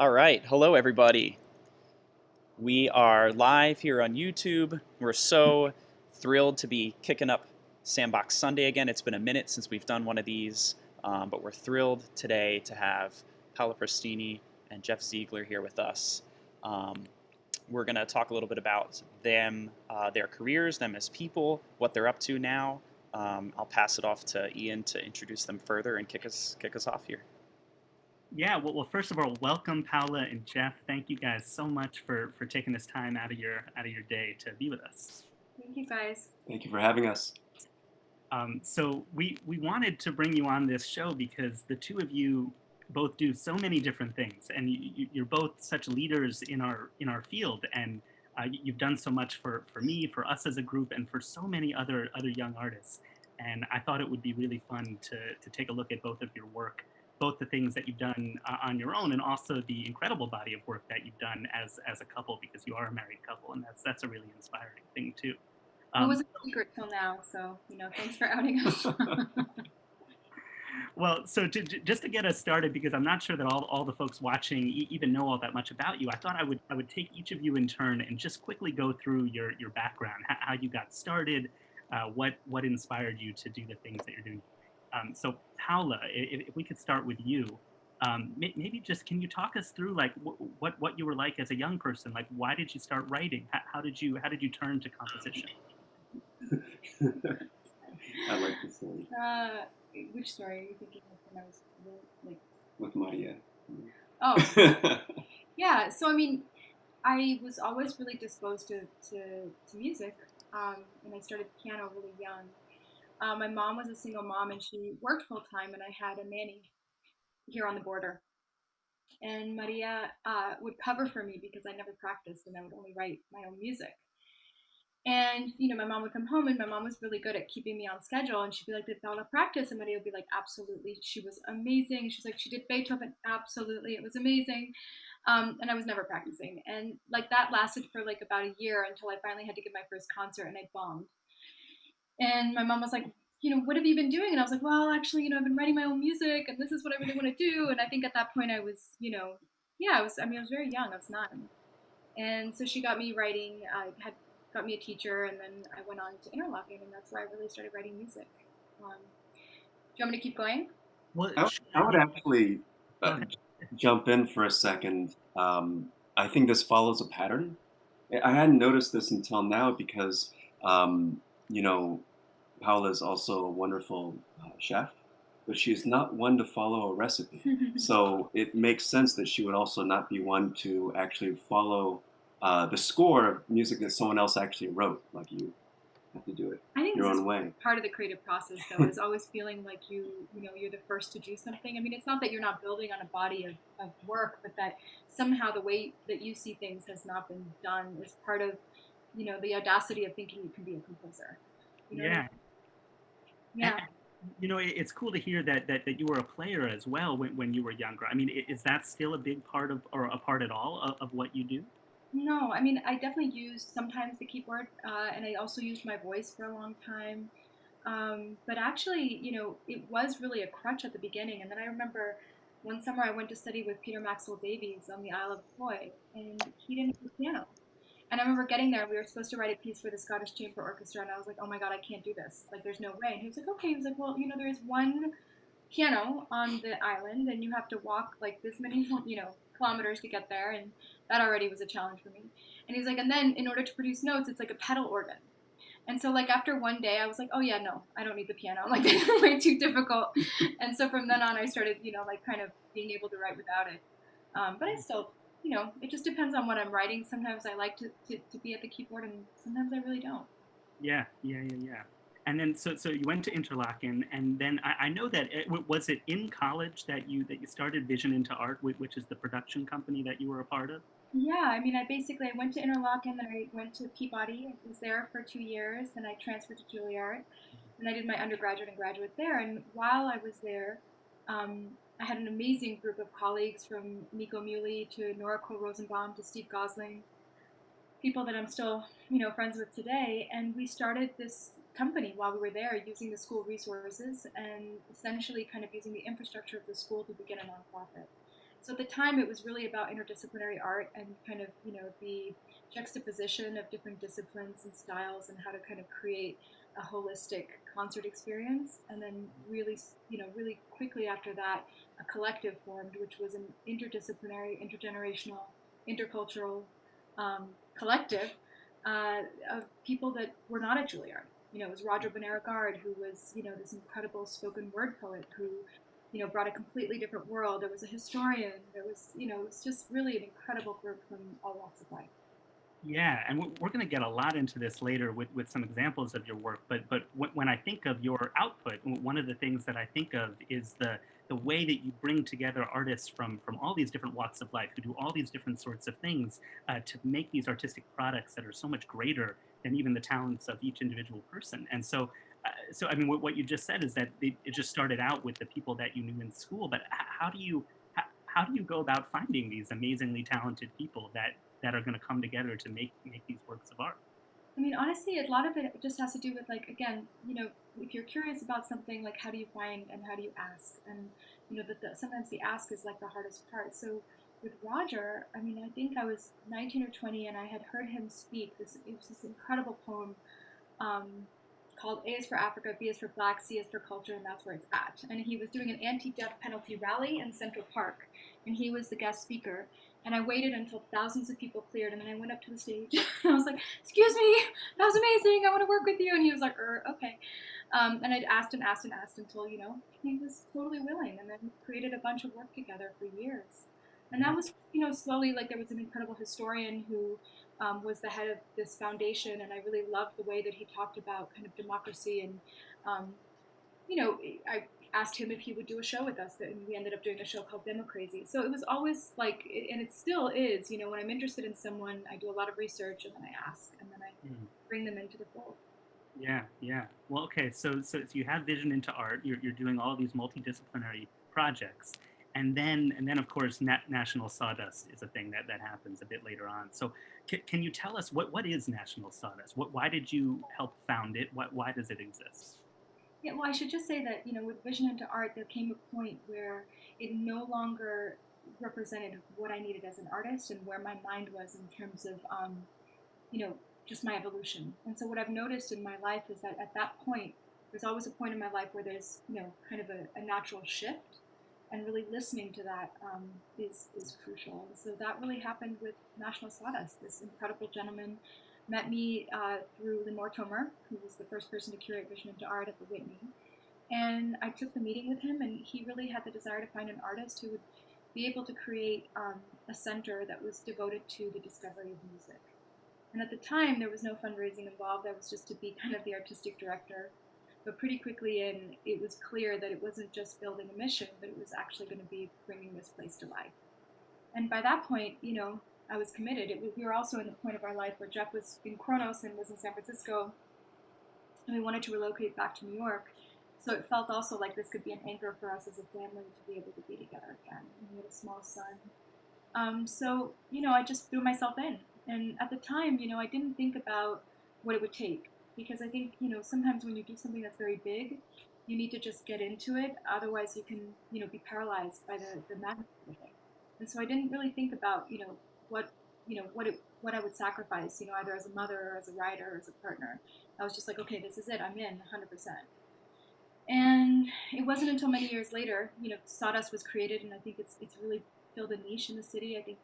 All right. Hello, everybody. We are live here on YouTube. We're so thrilled to be kicking up Sandbox Sunday again. It's been a minute since we've done one of these, but we're thrilled today to have Paola Prestini and Jeff Zeigler here with us. Um, we're going to talk a little bit about them, their careers, them as people, what they're up to now. I'll pass it off to Ian to introduce them further and kick us off here. Yeah, well, first of all, welcome Paola and Jeff. Thank you guys so much for taking this time out of your day to be with us. Thank you, guys. Thank you for having us. So we wanted to bring you on this show because the two of you both do so many different things, and you're both such leaders in our field, and you've done so much for me, for us as a group, and for so many other young artists. And I thought it would be really fun to take a look at both of your work, both the things that you've done on your own, and also the incredible body of work that you've done as a couple, because you are a married couple, and that's a really inspiring thing too. It wasn't a secret till now, so thanks for outing us. Well, so just to get us started, because I'm not sure that all the folks watching even know all that much about you, I thought I would take each of you in turn and just quickly go through your background, how you got started, what inspired you to do the things that you're doing. So Paola, if we could start with you, maybe just can you talk us through like what you were like as a young person? Like, why did you start writing? How did you turn to composition? I like the story. Which story are you thinking of when I was like? With Maria. Oh, yeah. So I mean, I was always really disposed to music, and I started piano really young. My mom was a single mom, and she worked full time, and I had a nanny here on the border. And Maria would cover for me because I never practiced, and I would only write my own music. And my mom would come home, and my mom was really good at keeping me on schedule. And she'd be like, "Did Paola practice?" And Maria would be like, "Absolutely, she was amazing." She's like, "She did Beethoven, absolutely, it was amazing." And I was never practicing, and like that lasted for like about a year until I finally had to give my first concert, and I bombed. And my mom was like, "What have you been doing?" And I was like, "Well, actually, I've been writing my own music, and this is what I really want to do." And I think at that point I was, yeah, I was. I mean, I was very young. I was 9. And so she got me writing. Had got me a teacher, and then I went on to Interlocking, and that's where I really started writing music. Do you want me to keep going? Well, I would actually jump in for a second. I think this follows a pattern. I hadn't noticed this until now because, you know, Paola is also a wonderful chef, but she's not one to follow a recipe. So it makes sense that she would also not be one to actually follow the score of music that someone else actually wrote. Like you have to do it I think your this own is way. part of the creative process, though, is always feeling like you're the first to do something. I mean, it's not that you're not building on a body of work, but that somehow the way that you see things has not been done is part of, the audacity of thinking you can be a composer. You know what I Yeah. mean? Yeah. It's cool to hear that you were a player as well when you were younger. I mean, is that still a big part of, or a part at all of what you do? No, I mean, I definitely used sometimes the keyboard, and I also used my voice for a long time. But actually, it was really a crutch at the beginning. And then I remember one summer I went to study with Peter Maxwell Davies on the Isle of Hoy, and he didn't have a piano. And I remember getting there, we were supposed to write a piece for the Scottish Chamber Orchestra, and I was like, "Oh my God, I can't do this. Like, there's no way." And he was like, "Okay." He was like, "Well, there is one piano on the island, and you have to walk like this many, kilometers to get there." And that already was a challenge for me. And he's like, "And then in order to produce notes, it's like a pedal organ." And so like after one day, I was like, "Oh yeah, no, I don't need the piano. Like that's way too difficult." And so from then on, I started, like kind of being able to write without it. But I still, it just depends on what I'm writing. Sometimes I like to be at the keyboard, and sometimes I really don't. Yeah. And then so you went to Interlaken, and then I know that was it in college that you started Vision into Art, which is the production company that you were a part of. Yeah, I mean, I went to Interlochen, then I went to Peabody. I was there for 2 years, then I transferred to Juilliard, and I did my undergraduate and graduate there. And while I was there, I had an amazing group of colleagues from Nico Muley to Nora Cole Rosenbaum to Steve Gosling, people that I'm still, friends with today. And we started this company while we were there using the school resources and essentially kind of using the infrastructure of the school to begin a nonprofit. So at the time, it was really about interdisciplinary art and kind of, the juxtaposition of different disciplines and styles and how to kind of create a holistic concert experience. And then really, really quickly after that, a collective formed, which was an interdisciplinary, intergenerational, intercultural collective of people that were not at Juilliard. It was Roger Bonaragard, who was, this incredible spoken word poet who, brought a completely different world. There was a historian. There was, it was just really an incredible group from all walks of life. Yeah, and we're going to get a lot into this later with some examples of your work. But when I think of your output, one of the things that I think of is the way that you bring together artists from all these different walks of life who do all these different sorts of things to make these artistic products that are so much greater than even the talents of each individual person. And so I mean, what you just said is that it just started out with the people that you knew in school. But how do you go about finding these amazingly talented people that are going to come together to make these works of art? I mean, honestly, a lot of it just has to do with, like, again, if you're curious about something, like, how do you find and how do you ask? And, sometimes the ask is like the hardest part. So with Roger, I mean, I think I was 19 or 20 and I had heard him speak. It was this incredible poem um, called A is for Africa, B is for Black, C is for Culture, and that's where it's at. And he was doing an anti-death penalty rally in Central Park, and he was the guest speaker. And I waited until thousands of people cleared, and then I went up to the stage. And I was like, "Excuse me, that was amazing. I want to work with you." And he was like, "Okay." And I'd asked and asked and asked until, he was totally willing, and then we created a bunch of work together for years. And that was, slowly, like, there was an incredible historian who was the head of this foundation, and I really loved the way that he talked about kind of democracy. And um, I asked him if he would do a show with us, and we ended up doing a show called Democracy. So it was always like, and it still is, when I'm interested in someone, I do a lot of research, and then I ask, and then I bring them into the fold. Yeah, yeah. Well, okay. So you have vision into art. You're doing all these multidisciplinary projects, and then of course National Sawdust is a thing that happens a bit later on. So can you tell us what is National Sawdust? Why did you help found it? Why does it exist? Yeah, well, I should just say that, with Vision into Art, there came a point where it no longer represented what I needed as an artist and where my mind was in terms of, you know, just my evolution. And so what I've noticed in my life is that at that point, there's always a point in my life where there's, kind of a natural shift, and really listening to that is crucial. And so that really happened with National Sawdust. This incredible gentleman met me through Limor Tomer, who was the first person to curate Vision into Art at the Whitney. And I took the meeting with him, and he really had the desire to find an artist who would be able to create a center that was devoted to the discovery of music. And at the time, there was no fundraising involved. I was just to be kind of the artistic director. But pretty quickly it was clear that it wasn't just building a mission, but it was actually going to be bringing this place to life. And by that point, I was committed. We were also in the point of our life where Jeff was in Kronos and was in San Francisco, and we wanted to relocate back to New York. So it felt also like this could be an anchor for us as a family to be able to be together again. And we had a small son. So, I just threw myself in. And at the time, I didn't think about what it would take. Because I think, sometimes when you do something that's very big, you need to just get into it. Otherwise, you can, be paralyzed by the magnitude of it. And so I didn't really think about, what, what I would sacrifice, either as a mother or as a writer or as a partner. I was just like, okay, this is it. I'm in 100%. And it wasn't until many years later, Sawdust was created, and I think it's really filled a niche in the city. I think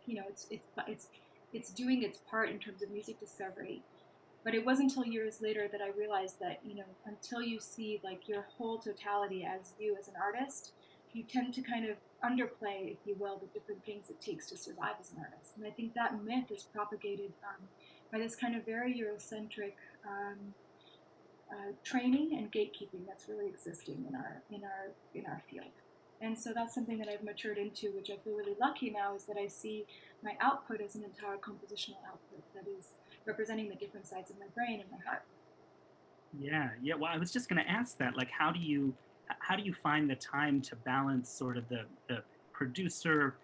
it's doing its part in terms of music discovery. But it wasn't until years later that I realized that, until you see like your whole totality as you as an artist, you tend to kind of underplay, if you will, the different things it takes to survive as an artist. And I think that myth is propagated by this kind of very Eurocentric training and gatekeeping that's really existing in our field. And so that's something that I've matured into, which I feel really lucky now, is that I see my output as an entire compositional output that is representing the different sides of my brain and my heart. Yeah, yeah. Well, I was just going to ask that. Like, how do you find the time to balance sort of the producer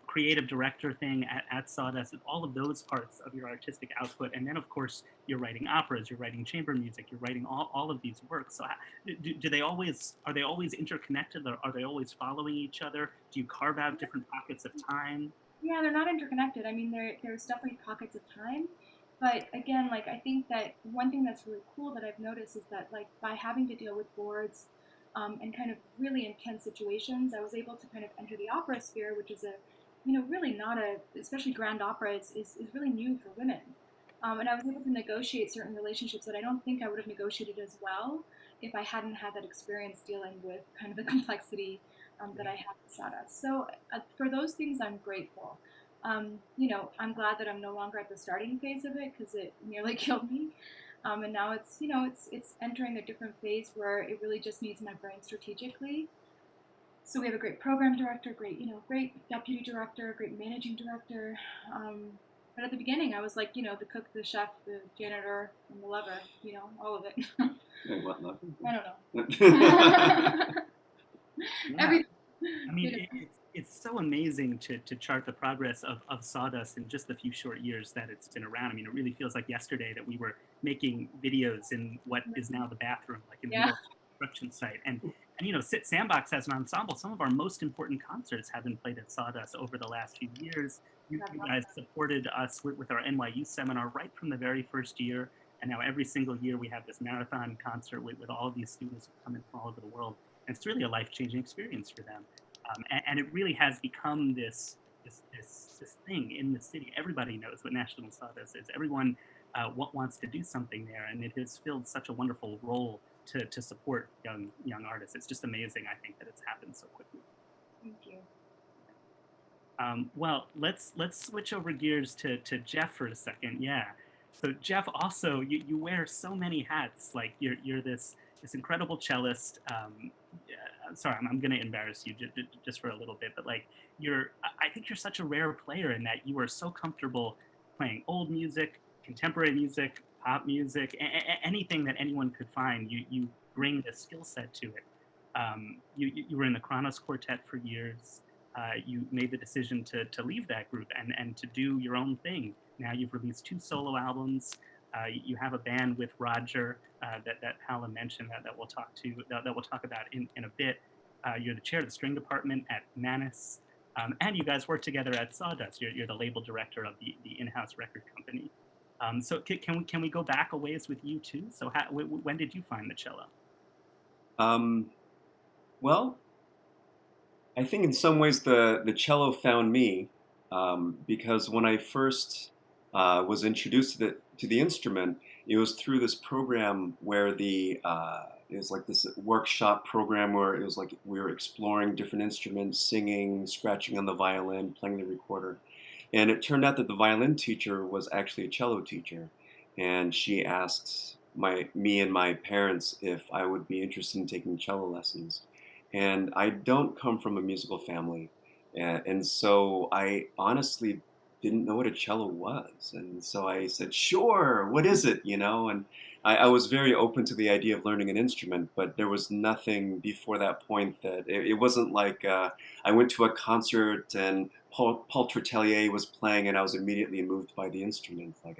creative director thing at Sawdust, and all of those parts of your artistic output. And then, of course, you're writing operas, you're writing chamber music, you're writing all of these works. So are they always interconnected? Are they always following each other? Do you carve out different pockets of time? Yeah, they're not interconnected. I mean, there's definitely pockets of time, but again, like I think that one thing that's really cool that I've noticed is that like by having to deal with boards and kind of really intense situations, I was able to kind of enter the opera sphere, which is a, really not a, especially grand opera is really new for women. And I was able to negotiate certain relationships that I don't think I would have negotiated as well if I hadn't had that experience dealing with kind of the complexity that I had with Sawdust. So for those things, I'm grateful. I'm glad that I'm no longer at the starting phase of it because it nearly killed me. And now it's entering a different phase where it really just needs my brain strategically. So we have a great program director, great deputy director, great managing director. But at the beginning, I was like, the cook, the chef, the janitor, and the lover, all of it. Wait, what lover? I don't know. Yeah. I mean, it's so amazing to chart the progress of Sawdust in just the few short years that it's been around. I mean, it really feels like yesterday that we were making videos in what is now the bathroom, like in the middle of the construction site. And Sandbox has an ensemble. Some of our most important concerts have been played at Sawdust over the last few years. You guys supported us with our NYU seminar right from the very first year. And now every single year we have this marathon concert with all of these students who come in from all over the world. And it's really a life-changing experience for them. And it really has become this thing in the city. Everybody knows what National Sawdust is. Everyone wants to do something there, and it has filled such a wonderful role to support young artists. It's just amazing, I think, that it's happened so quickly. Thank you. Well, let's switch over gears to Jeff for a second. Yeah. So Jeff, also you wear so many hats. Like you're this incredible cellist. Sorry, I'm going to embarrass you just for a little bit, but like I think you're such a rare player in that you are so comfortable playing old music, contemporary music, pop music, anything that anyone could find. You bring the skill set to it. You were in the Kronos Quartet for years. You made the decision to leave that group and to do your own thing. Now you've released 2 solo albums. You have a band with Roger that Paola mentioned that we'll talk about in a bit. You're the chair of the string department at Manus, and you guys work together at Sawdust. You're the label director of the in-house record company. So can we go back a ways with you too? So when did you find the cello? Well, I think in some ways the cello found me because when I first was introduced to the instrument, it was through this program where it was like this workshop program where it was like we were exploring different instruments, singing, scratching on the violin, playing the recorder. And it turned out that the violin teacher was actually a cello teacher. And she asked me and my parents if I would be interested in taking cello lessons. And I don't come from a musical family. And so I honestly didn't know what a cello was. And so I said, sure, what is it? And I was very open to the idea of learning an instrument, but there was nothing before that point that it wasn't like I went to a concert and Paul Tretelier was playing and I was immediately moved by the instrument. Like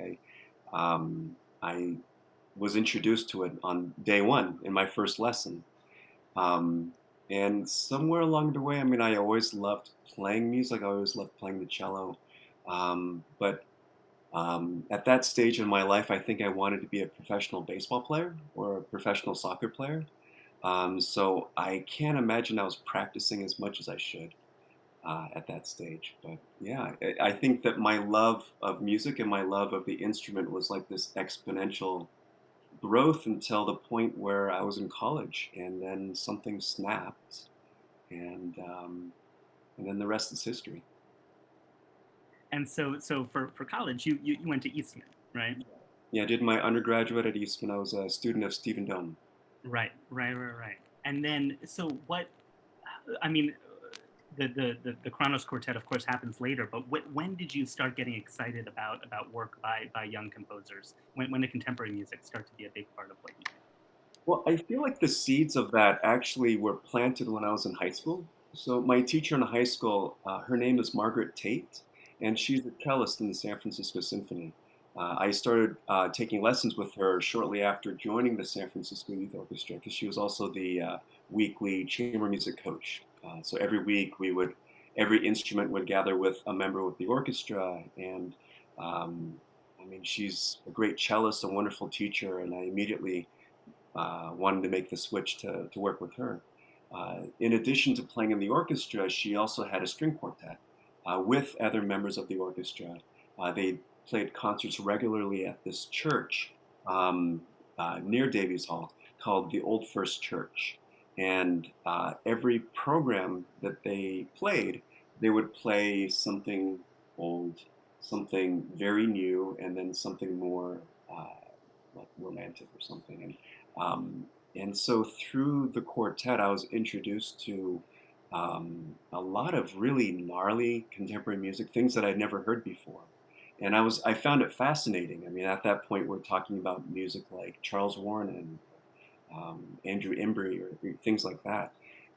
I was introduced to it on day one in my first lesson. And somewhere along the way, I mean, I always loved playing music. I always loved playing the cello. But at that stage in my life, I think I wanted to be a professional baseball player or a professional soccer player. So I can't imagine I was practicing as much as I should at that stage. But yeah, I think that my love of music and my love of the instrument was like this exponential growth until the point where I was in college, and then something snapped, and then the rest is history. And so for college, you went to Eastman, right? Yeah, I did my undergraduate at Eastman. I was a student of Stephen Doan. Right. And then, so what? I mean, the Kronos Quartet, of course, happens later. But when did you start getting excited about work by young composers? When did contemporary music start to be a big part of what you did? Well, I feel like the seeds of that actually were planted when I was in high school. So my teacher in high school, her name is Margaret Tate, and she's a cellist in the San Francisco Symphony. I started taking lessons with her shortly after joining the San Francisco Youth Orchestra because she was also the weekly chamber music coach. So every week every instrument would gather with a member of the orchestra, and um, I mean, she's a great cellist, a wonderful teacher, and I immediately wanted to make the switch to work with her. In addition to playing in the orchestra, she also had a string quartet with other members of the orchestra. They played concerts regularly at this church near Davies Hall called the Old First Church. And every program that they played, they would play something old, something very new, and then something more like romantic or something. And so through the quartet, I was introduced to a lot of really gnarly contemporary music, things that I'd never heard before. And I found it fascinating. I mean, at that point, we're talking about music like Charles Warren and Andrew Embry or things like that.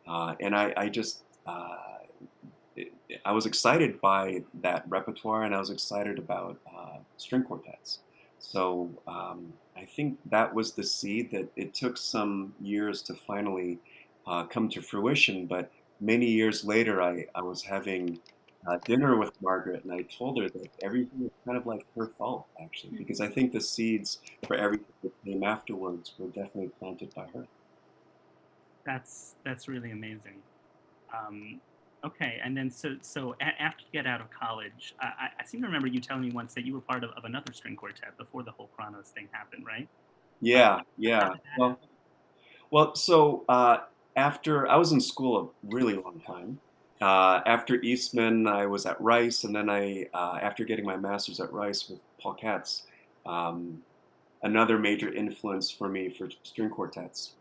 And I just, I was excited by that repertoire, and I was excited about string quartets. So I think that was the seed that it took some years to finally come to fruition. But many years later, I was having dinner with Margaret, and I told her that everything was kind of like her fault, actually, because I think the seeds for everything that came afterwards were definitely planted by her. That's really amazing. Okay, and then after you get out of college, I seem to remember you telling me once that you were part of another string quartet before the whole Kronos thing happened, right? Yeah, How yeah. did that happen? Well, so after I was in school a really long time. After Eastman, I was at Rice, and then after getting my master's at Rice with Paul Katz, um, another major influence for me for string quartets.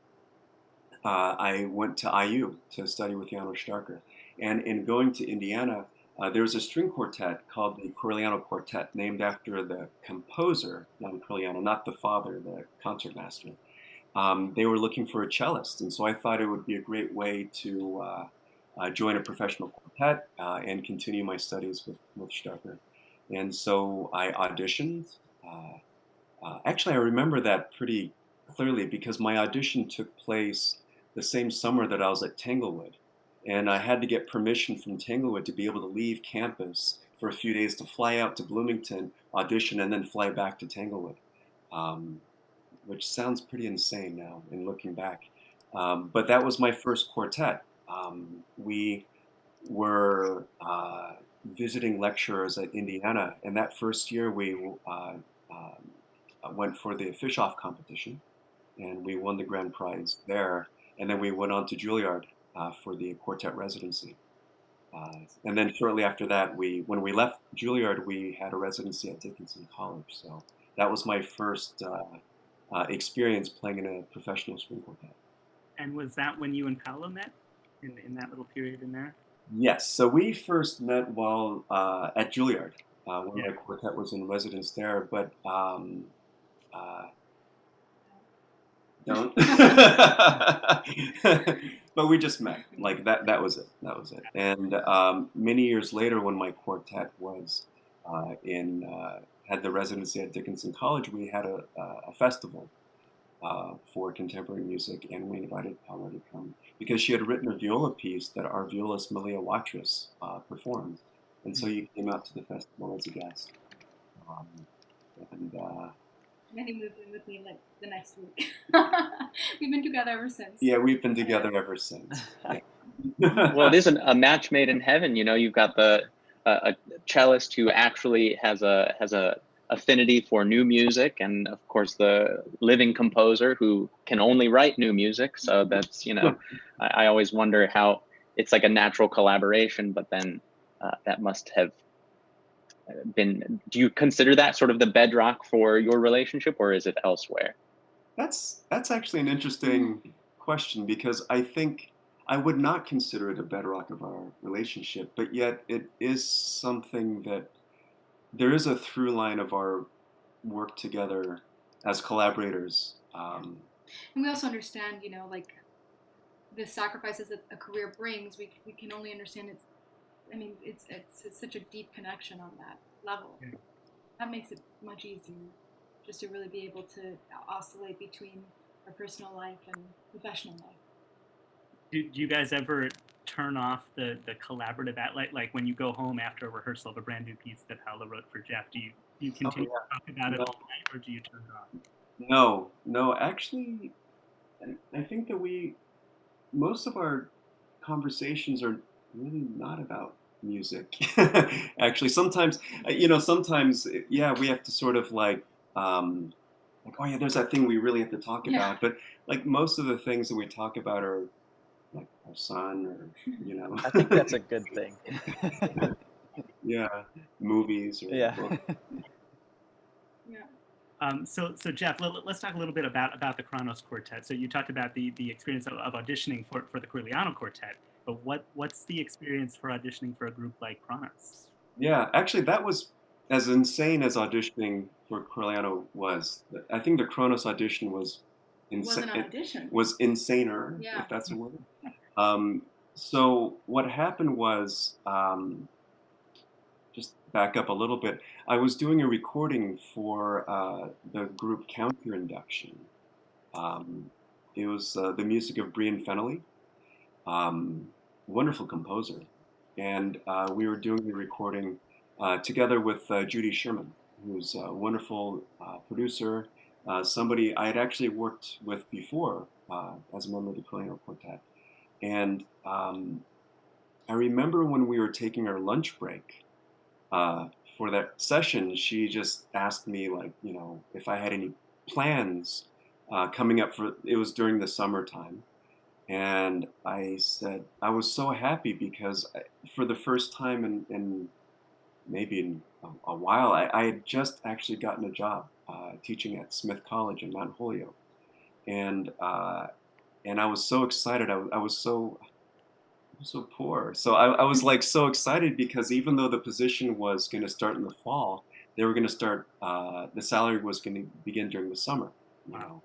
I went to IU to study with Janos Starker. And in going to Indiana, there was a string quartet called the Corelliano Quartet, named after the composer, Don Corelliano, not the father, the concertmaster. They were looking for a cellist, and so I thought it would be a great way to join a professional quartet and continue my studies with Starker. And so I auditioned. Actually, I remember that pretty clearly because my audition took place the same summer that I was at Tanglewood. And I had to get permission from Tanglewood to be able to leave campus for a few days to fly out to Bloomington, audition, and then fly back to Tanglewood, um, which sounds pretty insane now in looking back. But that was my first quartet. We were visiting lecturers at Indiana, and that first year we went for the fish-off competition, and we won the grand prize there. And then we went on to Juilliard for the quartet residency. And then shortly after that, when we left Juilliard, we had a residency at Dickinson College. So that was my first experience playing in a professional string quartet. And was that when you and Paolo met in that little period in there? Yes. So we first met while at Juilliard when my quartet was in residence there. But don't. But we just met. Like that. That was it. That was it. And many years later, when my quartet was had the residency at Dickinson College, we had a festival for contemporary music, and we invited Paola to come because she had written a viola piece that our violist Malia Watras performed, and so you came out to the festival as a guest. And I think moved in with me like the next week. We've been together ever since. Yeah, we've been together ever since. Yeah. Well, it isn't a match made in heaven. You know, you've got a cellist who actually has a affinity for new music, and of course the living composer who can only write new music. So that's, you know, I always wonder how it's like a natural collaboration, but then that must have been, do you consider that sort of the bedrock for your relationship, or is it elsewhere? That's actually an interesting question because I think I would not consider it a bedrock of our relationship, but yet it is something that there is a through line of our work together as collaborators. And we also understand, you know, like the sacrifices that a career brings, we can only understand it. I mean, it's such a deep connection on that level. Yeah. That makes it much easier, just to really be able to oscillate between our personal life and professional life. Do you guys ever turn off the collaborative like when you go home after a rehearsal of a brand new piece that Paola wrote for Jeff? Do you continue to talk about it all night, or do you turn it off? No. Actually, I think that most of our conversations are really not about music. Actually, sometimes, yeah, we have to sort of like, oh yeah, there's that thing we really have to talk about. But like most of the things that we talk about are like our son, or. I think that's a good thing. Yeah, movies or Yeah. books. Yeah. So Jeff, let's talk a little bit about the Kronos Quartet. So you talked about the experience of auditioning for the Corleano Quartet, but what's the experience for auditioning for a group like Kronos? Yeah, actually, that was as insane as auditioning for Corleano was. I think the Kronos audition was Wasn't an audition. was insaner, Yeah. if that's a word. So what happened was, just back up a little bit. I was doing a recording for the group Counter Induction. It was the music of Brian Fennelly, wonderful composer, and we were doing the recording together with Judy Sherman, who's a wonderful producer, somebody I had actually worked with before as a member of the Corleano Quartet. And I remember when we were taking our lunch break for that session, she just asked me, like, if I had any plans coming up it was during the summertime. And I said, I was so happy because for the first time in maybe in a while, I had just actually gotten a job teaching at Smith College in Mount Holyoke. And I was so excited. I was so poor. So I was like so excited because even though the position was going to start in the fall, they were going to start, the salary was going to begin during the summer, Wow.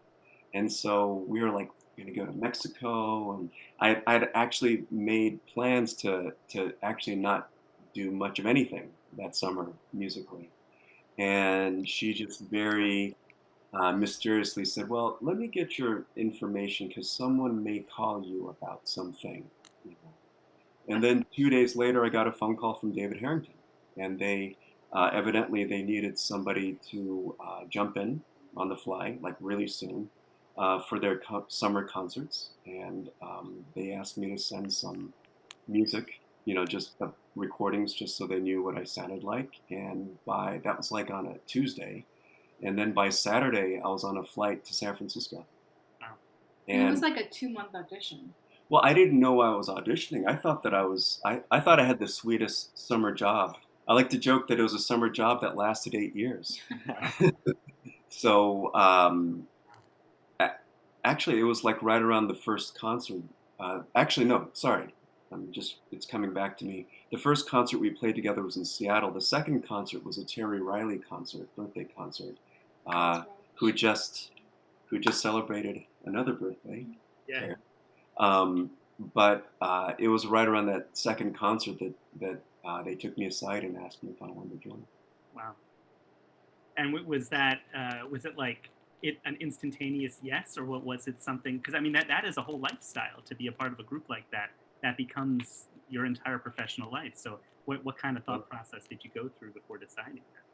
And so we were like going to go to Mexico, and I'd actually made plans to actually not do much of anything that summer musically. And she just very mysteriously said, "Well, let me get your information because someone may call you about something." And then 2 days later, I got a phone call from David Harrington, and they evidently they needed somebody to jump in on the fly, like really soon, for their summer concerts, and they asked me to send some music, just recordings, just so they knew what I sounded like. And that was like on a Tuesday, and then by Saturday, I was on a flight to San Francisco. Wow. And it was like a 2-month audition. Well, I didn't know I was auditioning. I thought that I thought I had the sweetest summer job. I like to joke that it was a summer job that lasted 8 years. So, actually, it was like right around the first concert. Actually, no, sorry. It's coming back to me. The first concert we played together was in Seattle. The second concert was a Terry Riley birthday concert, who just celebrated another birthday. Yeah. But it was right around that second concert that they took me aside and asked me if I wanted to join. Wow. And was it like an instantaneous yes, or was it something? Because I mean that is a whole lifestyle to be a part of a group like that. That becomes your entire professional life. So what kind of thought process did you go through before deciding that?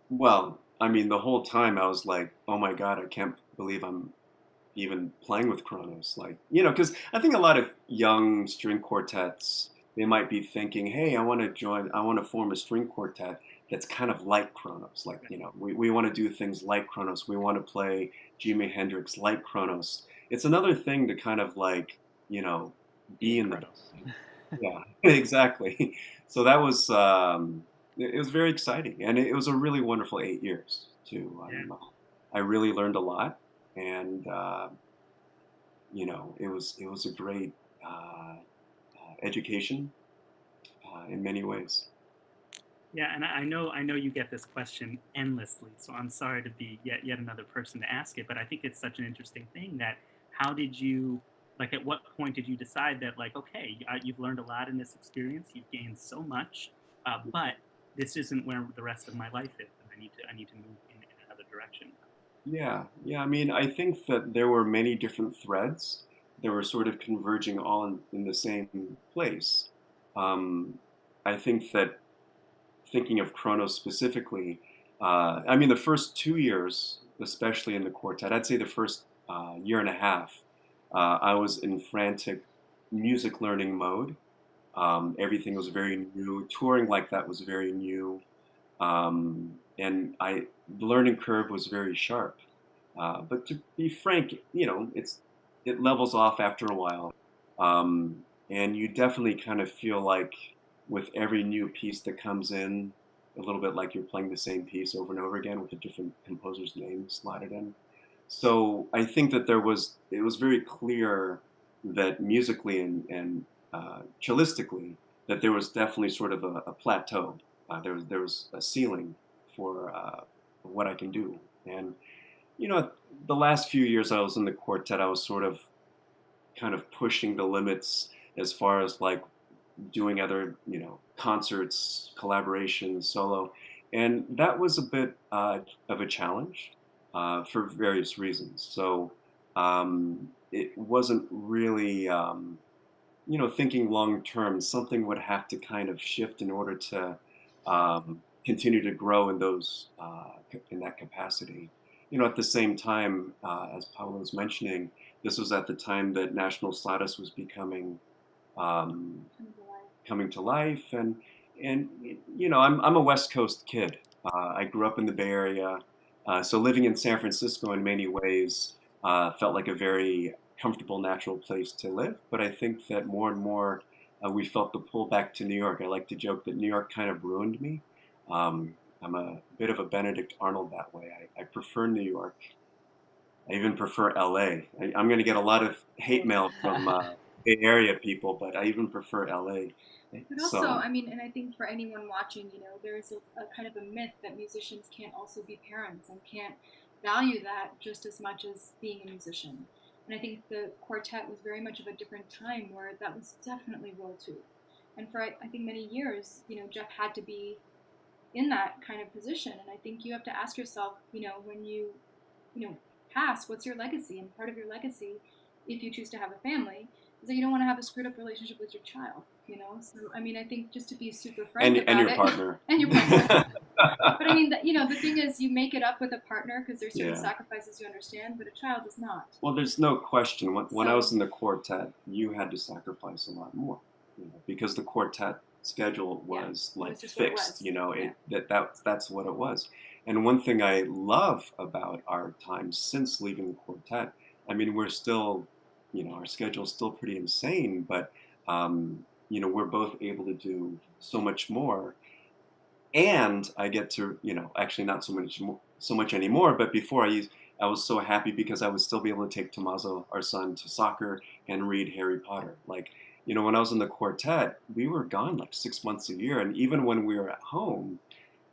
Well, I mean, the whole time I was like, oh my God, I can't believe I'm even playing with Kronos. Like, because I think a lot of young string quartets, they might be thinking, hey, I want to form a string quartet that's kind of like Kronos. Like, we want to do things like Kronos. We want to play Jimi Hendrix like Kronos. It's another thing to kind of like, be in Kronos. Yeah, exactly. So that was, it was very exciting. And it was a really wonderful 8 years too. I really learned a lot. And it was a great education in many ways. Yeah, and I know you get this question endlessly, so I'm sorry to be yet another person to ask it, but I think it's such an interesting thing that how did you like at what point did you decide that, like, okay, you've learned a lot in this experience, you've gained so much, but this isn't where the rest of my life is, and I need to move in another direction. Yeah, yeah. I mean, I think that there were many different threads that were sort of converging all in the same place. Um, I think that thinking of Kronos specifically, I mean, the first 2 years, especially in the quartet, I'd say the first year and a half, I was in frantic music learning mode. Everything was very new. Touring like that was very new. And the learning curve was very sharp. But to be frank, it levels off after a while, and you definitely kind of feel like with every new piece that comes in, a little bit like you're playing the same piece over and over again with a different composer's name slotted in. So I think that it was very clear that musically and cellistically that there was definitely sort of a plateau. There was a ceiling for what I can do, and the last few years I was in the quartet, I was sort of kind of pushing the limits as far as like doing other, concerts, collaborations, solo. And that was a bit of a challenge for various reasons. So it wasn't really, thinking long term, something would have to kind of shift in order to continue to grow in in that capacity. At the same time, as Paolo was mentioning, this was at the time that National Status was becoming um, coming to life, and I'm a West Coast kid. I grew up in the Bay Area, so living in San Francisco in many ways felt like a very comfortable, natural place to live. But I think that more and more we felt the pull back to New York. I like to joke that New York kind of ruined me. I'm a bit of a Benedict Arnold that way. I prefer New York. I even prefer LA. I'm going to get a lot of hate mail from Bay Area people, but I even prefer LA. But also, I mean, and I think for anyone watching, there's a kind of a myth that musicians can't also be parents and can't value that just as much as being a musician. And I think the quartet was very much of a different time where that was definitely role two. And for, I think, many years, Jeff had to be in that kind of position. And I think you have to ask yourself, when you pass, what's your legacy? And part of your legacy, if you choose to have a family, is that you don't want to have a screwed up relationship with your child. So I mean, I think just to be super frank about and your it, partner, and your partner. But I mean, the thing is, you make it up with a partner because there's certain yeah. sacrifices you understand, but a child does not. Well, there's no question. When I was in the quartet, you had to sacrifice a lot more, because the quartet schedule was like fixed. That's what it was. And one thing I love about our time since leaving the quartet, I mean, we're still, our schedule's still pretty insane, but we're both able to do so much more. And I get to, actually not so much anymore, but before I was so happy because I would still be able to take Tommaso, our son, to soccer and read Harry Potter. Like, when I was in the quartet, we were gone like 6 months a year. And even when we were at home,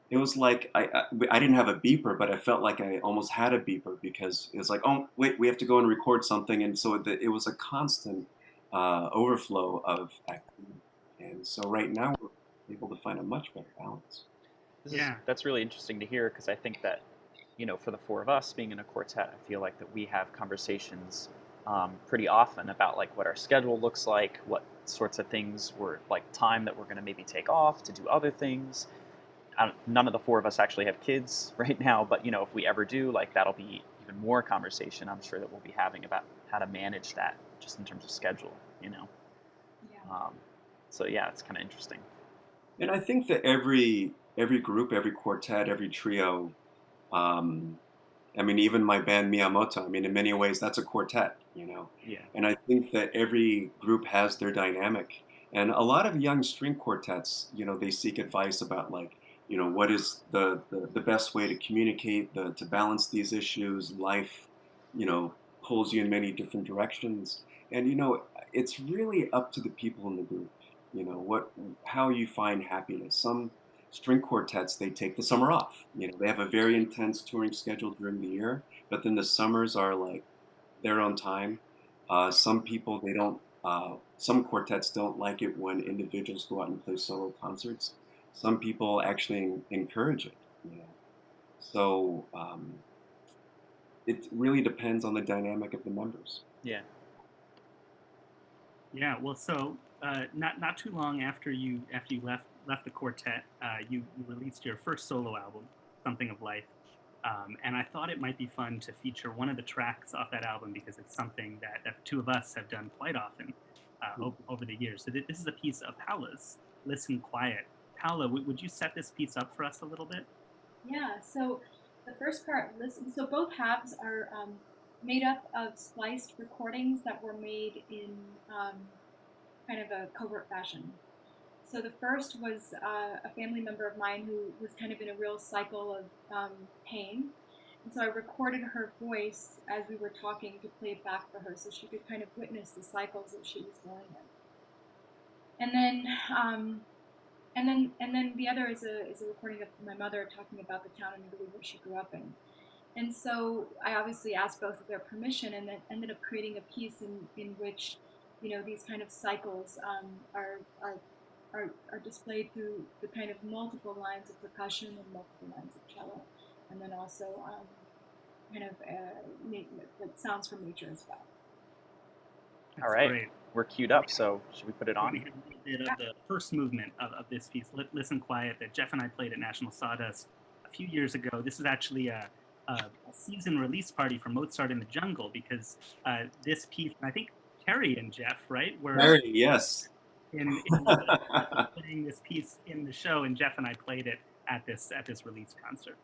it was like I didn't have a beeper, but I felt like I almost had a beeper because it was like, oh, wait, we have to go and record something. And so it was a constant overflow of activity. And so right now we're able to find a much better balance. That's really interesting to hear, because I think that, for the four of us being in a quartet, I feel like that we have conversations pretty often about like what our schedule looks like, what sorts of things we're like time that we're going to maybe take off to do other things. None of the four of us actually have kids right now, but if we ever do, like that'll be even more conversation I'm sure that we'll be having about how to manage that just in terms of schedule, Yeah. So yeah, it's kind of interesting. And I think that every group, every quartet, every trio, I mean, even my band Miyamoto, I mean, in many ways, that's a quartet, Yeah. And I think that every group has their dynamic. And a lot of young string quartets, they seek advice about like, what is the best way to communicate, to balance these issues. Life, pulls you in many different directions. And, it's really up to the people in the group, how you find happiness. Some string quartets, they take the summer off. They have a very intense touring schedule during the year, but then the summers are like their own time. Some people they don't. Some quartets don't like it when individuals go out and play solo concerts. Some people actually encourage it. You know, so it really depends on the dynamic of the members. Yeah. Yeah, well, so not too long after you left the quartet, you released your first solo album, Something of Life, and I thought it might be fun to feature one of the tracks off that album because it's something that the two of us have done quite often over the years. So this is a piece of Paola's, "Listen Quiet." Paola, would you set this piece up for us a little bit? Yeah, so the first part, listen, so both halves are made up of spliced recordings that were made in kind of a covert fashion. So the first was a family member of mine who was kind of in a real cycle of pain. And so I recorded her voice as we were talking to play it back for her so she could kind of witness the cycles that she was going in. And then the other is a recording of my mother talking about the town in Italy where she grew up in. And so I obviously asked both of their permission, and then ended up creating a piece in which, these kind of cycles are displayed through the kind of multiple lines of percussion and multiple lines of cello, and then also kind of like sounds from nature as well. That's All right, great. we're queued up, so should we put it on? We have a little bit of the first movement of this piece, "Listen Quiet," that Jeff and I played at National Sawdust a few years ago. This is actually a season release party for Mozart in the Jungle because this piece, I think Terry and Jeff, right, were Very, yes. in playing this piece in the show, and Jeff and I played it at this release concert.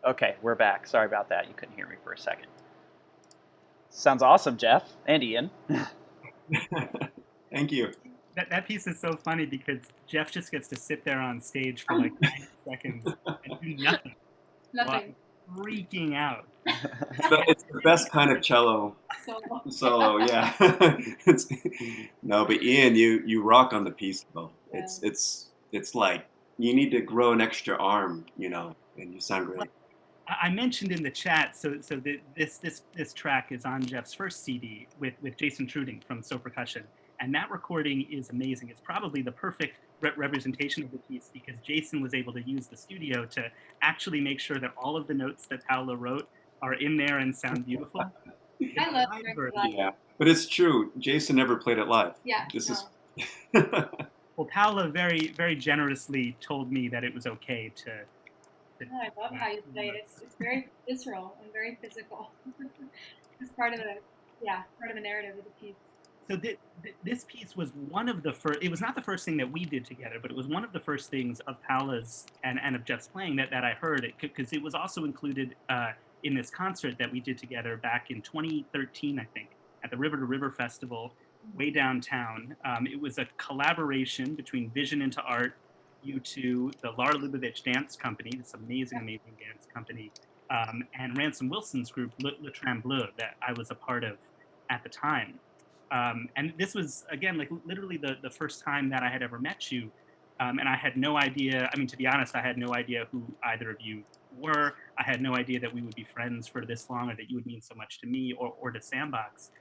Okay, we're back. Sorry about that. You couldn't hear me for a second. Sounds awesome, Jeff and Ian. Thank you. That piece is so funny because Jeff just gets to sit there on stage for like 90 seconds and do nothing. Nothing. Freaking out. It's the best kind of cello solo, yeah. No, but Ian, you rock on the piece though. Yeah. It's like you need to grow an extra arm, and you sound great. I mentioned in the chat, so this track is on Jeff's first CD with Jason Truding from So Percussion, and that recording is amazing. It's probably the perfect representation of the piece because Jason was able to use the studio to actually make sure that all of the notes that Paola wrote are in there and sound beautiful. I love hearing live. Yeah, but it's true. Jason never played it live. Yeah. This is. Well, Paola very, very generously told me that it was okay to. I love how you play it. It's very visceral and very physical. It's part of the narrative of the piece. So this piece was one of the first. It was not the first thing that we did together, but it was one of the first things of Paola's and of Jeff's playing that I heard. It because it was also included in this concert that we did together back in 2013, I think, at the River to River Festival, way downtown. It was a collaboration between Vision into Art, U2, the Lara Lubavitch Dance Company, this amazing dance company, and Ransom Wilson's group, Le Trembleu, that I was a part of at the time. And this was, again, like literally the first time that I had ever met you. And I had no idea, I mean, to be honest, I had no idea who either of you were. I had no idea that we would be friends for this long or that you would mean so much to me or to Sandbox.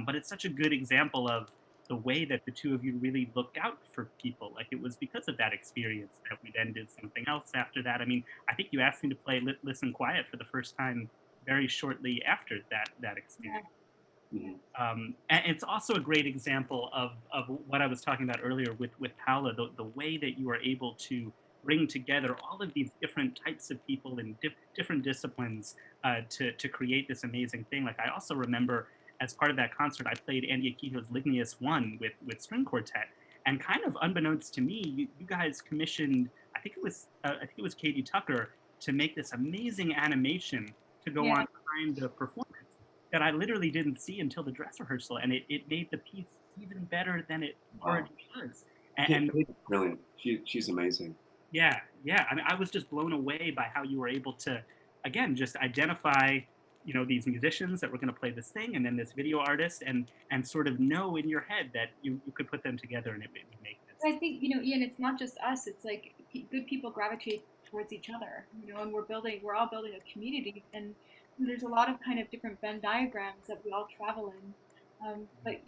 But it's such a good example of the way that the two of you really looked out for people. Like it was because of that experience that we then did something else after that. I mean, I think you asked me to play Listen Quiet for the first time very shortly after that experience. Yeah. And it's also a great example of what I was talking about earlier with Paola, the way that you are able to bring together all of these different types of people in different disciplines to create this amazing thing. Like I also remember as part of that concert, I played Andy Akito's Lignius 1 with string quartet, and kind of unbeknownst to me, you guys commissioned, I think it was Katie Tucker to make this amazing animation to go on behind the performance that I literally didn't see until the dress rehearsal, and it made the piece even better than it already was. And brilliant. She's amazing. Yeah. I mean, I was just blown away by how you were able to, again, just identify, these musicians that were going to play this thing, and then this video artist, and sort of know in your head that you could put them together and it would make this. I think Ian, it's not just us. It's like good people gravitate towards each other, and we're all building a community, and there's a lot of kind of different Venn diagrams that we all travel in. But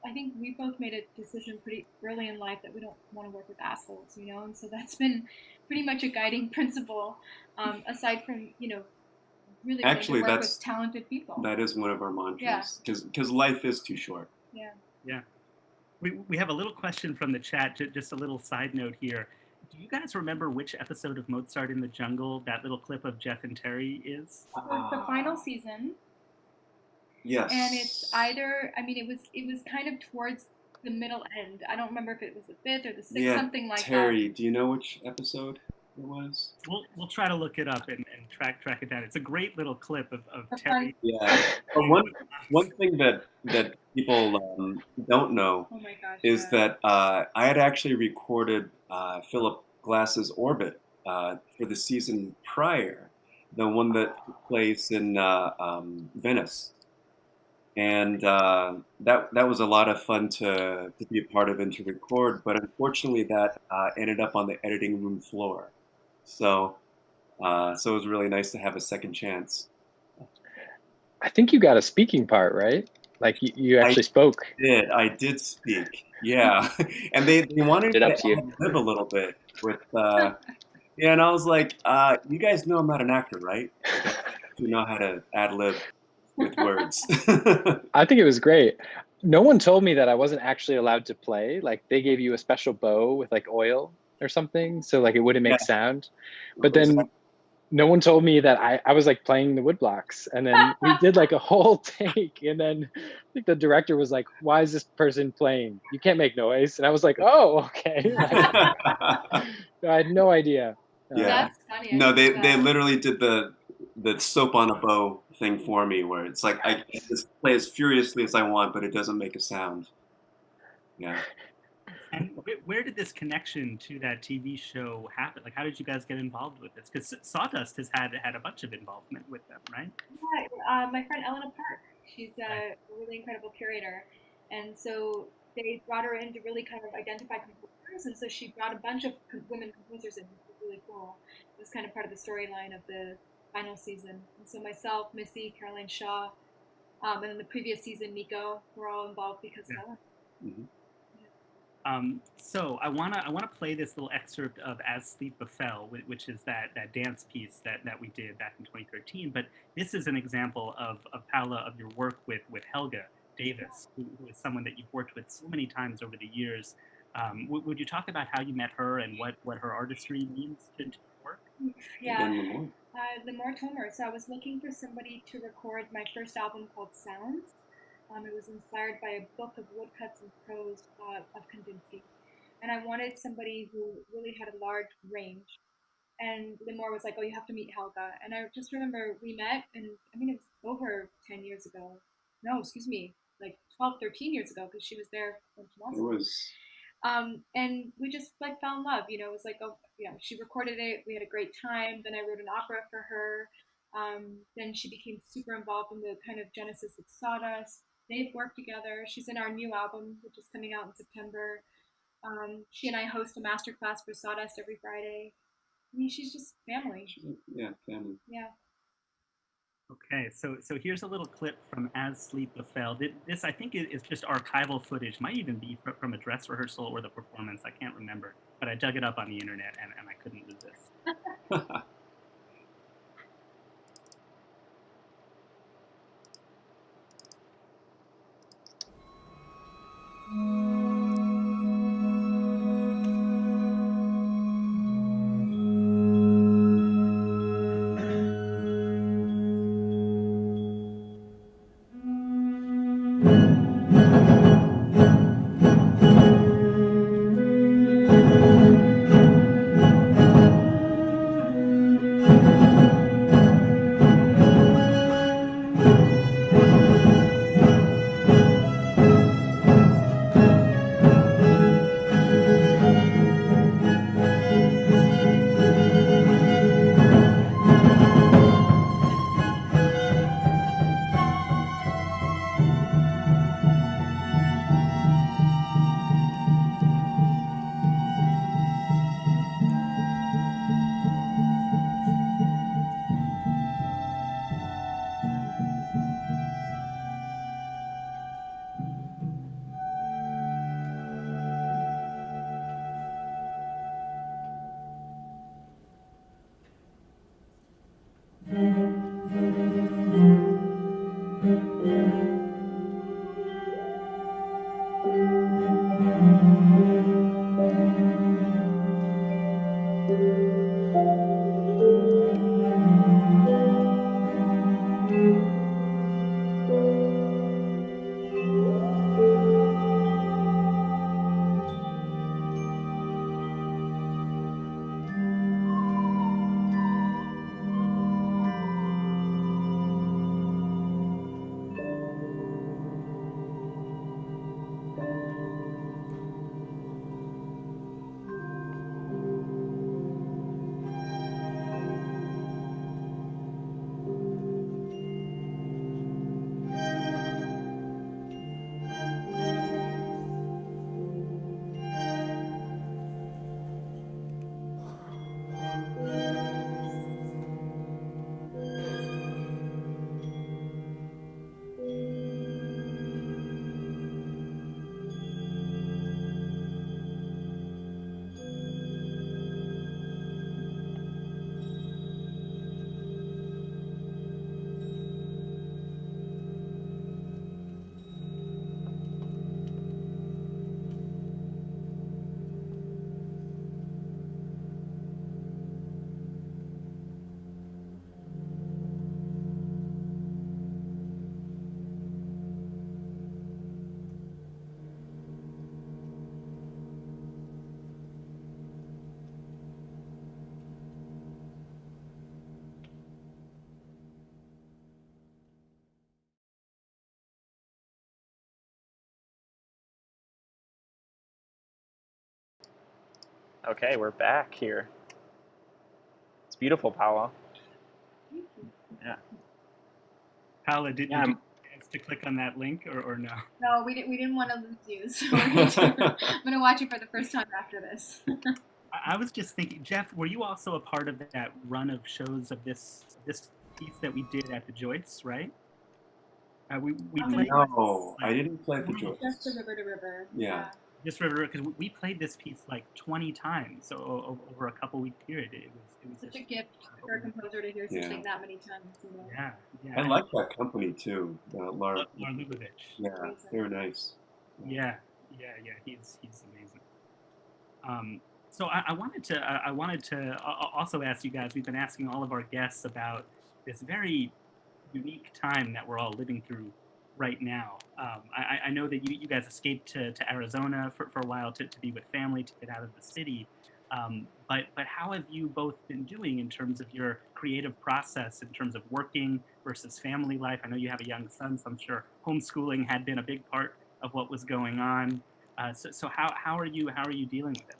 I think we both made a decision pretty early in life that we don't want to work with assholes, and so that's been pretty much a guiding principle. Aside from really actually, work with talented people. That is one of our mantras, because life is too short. Yeah. We have a little question from the chat. Just a little side note here. Do you guys remember which episode of Mozart in the Jungle that little clip of Jeff and Terry is? The final season. Yes. And it's either, it was kind of towards the middle end. I don't remember if it was the 5th or the 6th, something like Terry, that. do you know which episode it was? We'll try to look it up and track it down. It's a great little clip of Terry. Yeah. One thing that people don't know is that I had actually recorded Philip Glass's Orbit for the season prior, the one that took place in Venice. And that was a lot of fun to be a part of and to record, but unfortunately that ended up on the editing room floor. So it was really nice to have a second chance. I think you got a speaking part, right? Like you actually spoke. I did speak, yeah. And they wanted to ad-lib a little bit with, and I was like, you guys know I'm not an actor, right? You know how to ad-lib with words. I think it was great. No one told me that I wasn't actually allowed to play. Like they gave you a special bow with like oil or something, so like it wouldn't make sound. But then no one told me that I was like playing the woodblocks, and then we did like a whole take, and then I think the director was like, "Why is this person playing? You can't make noise." And I was like, "Oh, okay." Like, I had no idea. Yeah. That's funny. No, they literally did the the soap on a bow thing for me, where it's like I can just play as furiously as I want, but it doesn't make a sound. Yeah. And where did this connection to that TV show happen? Like, how did you guys get involved with this? Because Sawdust has had a bunch of involvement with them, right? Yeah, my friend Elena Park, she's a really incredible curator, and so they brought her in to really kind of identify composers, and so she brought a bunch of women composers in, which was really cool. It was kind of part of the storyline of the final season. And so myself, Missy, Caroline Shaw, and then the previous season, Nico, were all involved because of Elena. Mm-hmm. So I wanna play this little excerpt of "As Sleep Befell," which is that dance piece that we did back in 2013. But this is an example of Paola, of your work with Helga Davis, who is someone that you've worked with so many times over the years. Would you talk about how you met her and what her artistry means to your work? Yeah, Limor Tomer. So I was looking for somebody to record my first album called Sounds. It was inspired by a book of woodcuts and prose of Kandinsky. And I wanted somebody who really had a large range. And Limor was like, oh, you have to meet Helga. And I just remember we met, and I mean, it was over 10 years ago. No, excuse me, like 12, 13 years ago, because she was there when she was. It was. And we just like fell in love, it was like, oh yeah, she recorded it, we had a great time, then I wrote an opera for her, then she became super involved in the kind of genesis of Sawdust. They've worked together. She's in our new album, which is coming out in September. She and I host a masterclass for Sawdust every Friday. I mean, she's just family. Yeah, family. Yeah. Okay, so here's a little clip from "As Sleep Befell." This, I think, is just archival footage. Might even be from a dress rehearsal or the performance. I can't remember, but I dug it up on the internet and I couldn't resist. Okay, we're back here. It's beautiful, Paola. Yeah. Paola, did you get a chance to click on that link or no? No, we didn't want to lose you, so I'm going to watch it for the first time after this. I was just thinking, Jeff, were you also a part of that run of shows of this piece that we did at the Joyce, right? We played. No, I didn't play at the Joyce. Just the River to River. Yeah. Just River, because we played this piece like 20 times, so over a couple-week period. It was such a gift for a composer to hear something that many times. You know? Yeah. I like that company too, Lar Lubavitch. Yeah, they're nice. Yeah. He's amazing. So I wanted to also ask you guys. We've been asking all of our guests about this very unique time that we're all living through right now. I know that you guys escaped to Arizona for a while to be with family, to get out of the city. But how have you both been doing in terms of your creative process, in terms of working versus family life? I know you have a young son, so I'm sure homeschooling had been a big part of what was going on. So how are you dealing with it?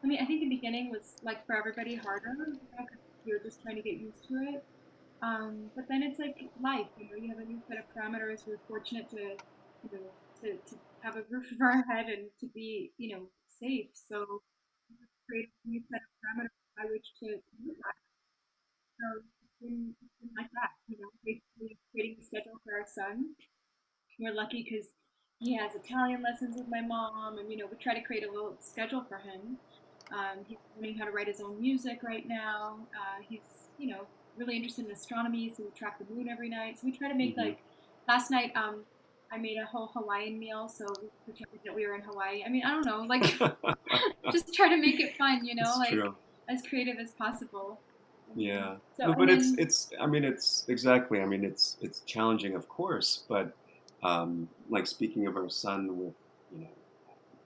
I mean, I think the beginning was, like for everybody, harder, you know, 'cause you're just trying to get used to it. But then it's like life, you know, you have a new set of parameters. We're fortunate to, you know, to have a roof over our head and to be, you know, safe. So create a new set of parameters by which to do that. So it's been like that, you know, basically creating a schedule for our son. We're lucky because he has Italian lessons with my mom, and you know, we try to create a little schedule for him. He's learning how to write his own music right now. He's, you know, really interested in astronomy, so we track the moon every night. So we try to make like last night. I made a whole Hawaiian meal, so we pretended that we were in Hawaii. I mean, I don't know, like just try to make it fun, you know, It's like true. as creative as possible. Yeah. So, No, but and then, it's I mean it's exactly. I mean it's challenging, of course, but like speaking of our son with, you know,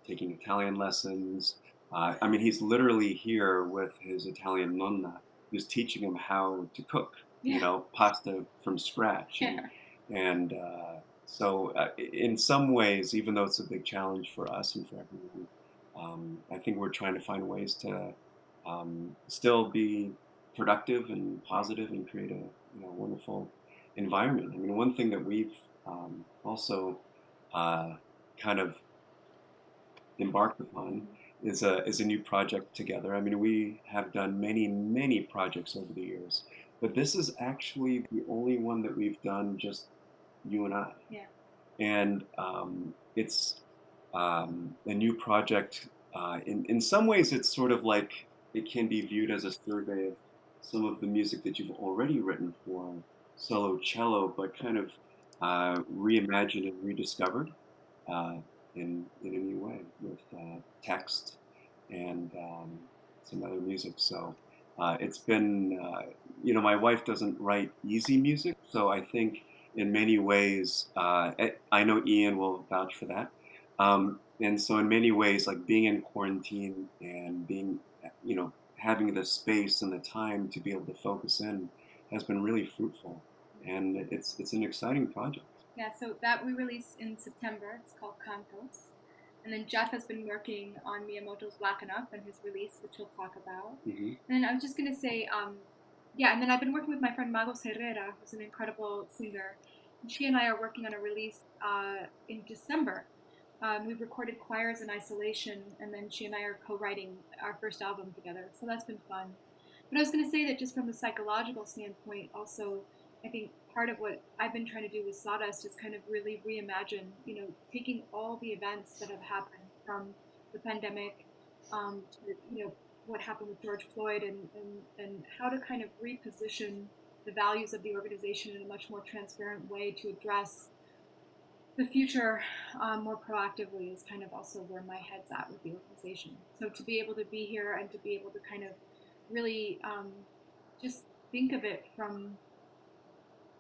taking Italian lessons. I mean, he's literally here with his Italian nonna, who's teaching him how to cook, you know, pasta from scratch. And so, in some ways, even though it's a big challenge for us and for everyone, I think we're trying to find ways to still be productive and positive and create a, you know, wonderful environment. I mean, one thing that we've also kind of embarked upon is a new project together. I mean, we have done many projects over the years, but this is actually the only one that we've done just you and I. yeah. And it's a new project. In some ways, it's sort of like it can be viewed as a survey of some of the music that you've already written for solo cello, but kind of reimagined and rediscovered uh, in a new way with text and some other music. So it's been, you know, my wife doesn't write easy music, so I think in many ways, I know Ian will vouch for that. And so in many ways, like being in quarantine and being, you know, having the space and the time to be able to focus in has been really fruitful. And it's an exciting project. Yeah, so that we released in September. It's called Cantos. And then Jeff has been working on Miyamoto's Blacken Up and his release, which he'll talk about. Mm-hmm. And then I was just going to say, yeah, and then I've been working with my friend Magos Herrera, who's an incredible singer. And she and I are working on a release in December. We've recorded Choirs in Isolation, and then she and I are co-writing our first album together. So that's been fun. But I was going to say that just from the psychological standpoint, also, I think part of what I've been trying to do with Sawdust is kind of really reimagine, you know, taking all the events that have happened from the pandemic to, you know, what happened with George Floyd and how to kind of reposition the values of the organization in a much more transparent way to address the future more proactively is kind of also where my head's at with the organization. So to be able to be here and to be able to kind of really just think of it from,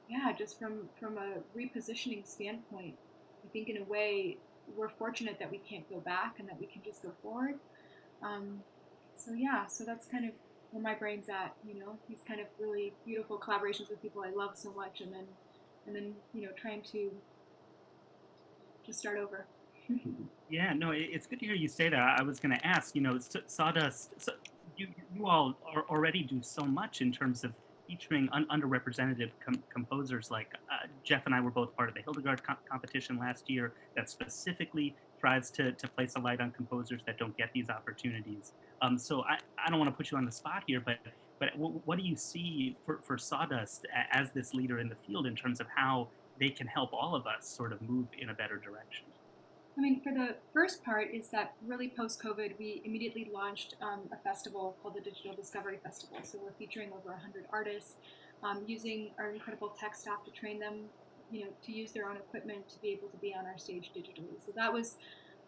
yeah, just from a repositioning standpoint. I think in a way we're fortunate that we can't go back and that we can just go forward. So yeah, so that's kind of where my brain's at. You know, these kind of really beautiful collaborations with people I love so much, and then you know, trying to just start over. Yeah, no, it's good to hear you say that. I was going to ask, Sawdust, you all already do so much in terms of featuring underrepresented composers. Like Jeff and I were both part of the Hildegard competition last year that specifically tries to place a light on composers that don't get these opportunities. So I don't want to put you on the spot here, but what do you see for Sawdust as this leader in the field in terms of how they can help all of us sort of move in a better direction? I mean, for the first part is that really post-COVID, we immediately launched a festival called the Digital Discovery Festival. So we're featuring over 100 artists, using our incredible tech staff to train them, to use their own equipment to be able to be on our stage digitally. So that was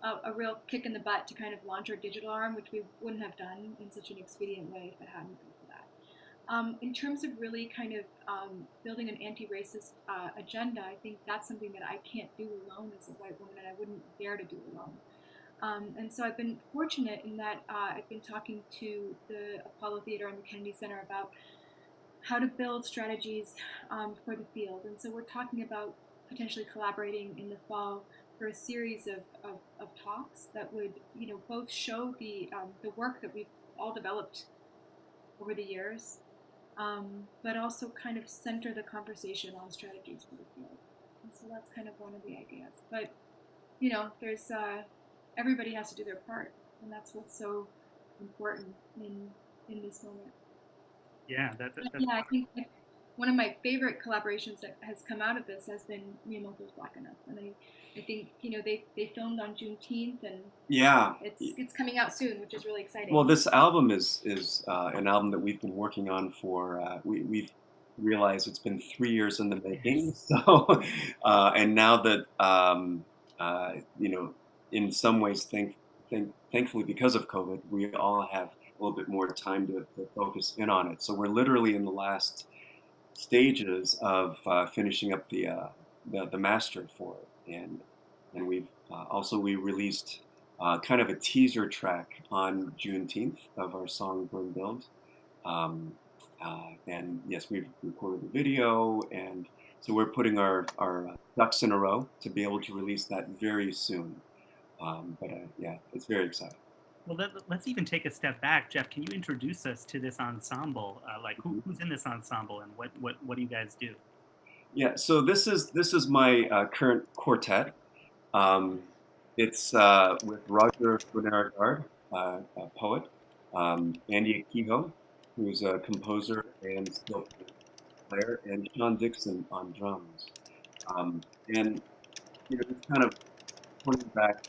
a real kick in the butt to kind of launch our digital arm, which we wouldn't have done in such an expedient way if it hadn't been for that. In terms of really kind of building an anti-racist agenda, I think that's something that I can't do alone as a white woman, and I wouldn't dare to do alone. And so I've been fortunate in that I've been talking to the Apollo Theater and the Kennedy Center about how to build strategies for the field. And so we're talking about potentially collaborating in the fall for a series of talks that would, both show the work that we've all developed over the years, but also kind of center the conversation on strategies for the field. And so that's kind of one of the ideas. But there's everybody has to do their part, and that's what's so important in this moment. Yeah, I think one of my favorite collaborations that has come out of this has been Miyamoto's Black Enough, and I think they filmed on Juneteenth, and it's coming out soon, which is really exciting. Well, this album is an album that we've been working on for we've realized it's been 3 years in the making. So and now that in some ways, thankfully because of COVID, we all have a little bit more time to focus in on it. So we're literally in the last stages of finishing up the master for it, and we've we released kind of a teaser track on Juneteenth of our song Burn Build, and yes, we've recorded the video, and so we're putting our ducks in a row to be able to release that very soon. Yeah, it's very exciting. Well, let's even take a step back, Jeff. Can you introduce us to this ensemble? Who's in this ensemble, and what do you guys do? Yeah, so this is my current quartet. It's with Roger Guard, a poet, Andy Akiho, who's a composer and steel player, and Sean Dixon on drums. And just kind of pointing back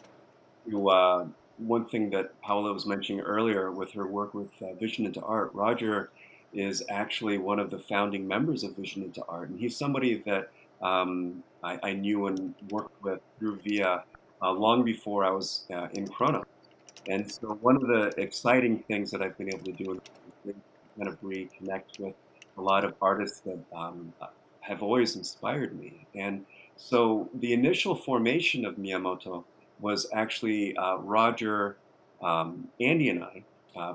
to one thing that Paola was mentioning earlier with her work with Vision into Art. Roger is actually one of the founding members of Vision into Art, and he's somebody that I knew and worked with through via long before I was in Chrono. And so one of the exciting things that I've been able to do is kind of reconnect with a lot of artists that have always inspired me. And so the initial formation of Miyamoto was actually Roger, Andy, and I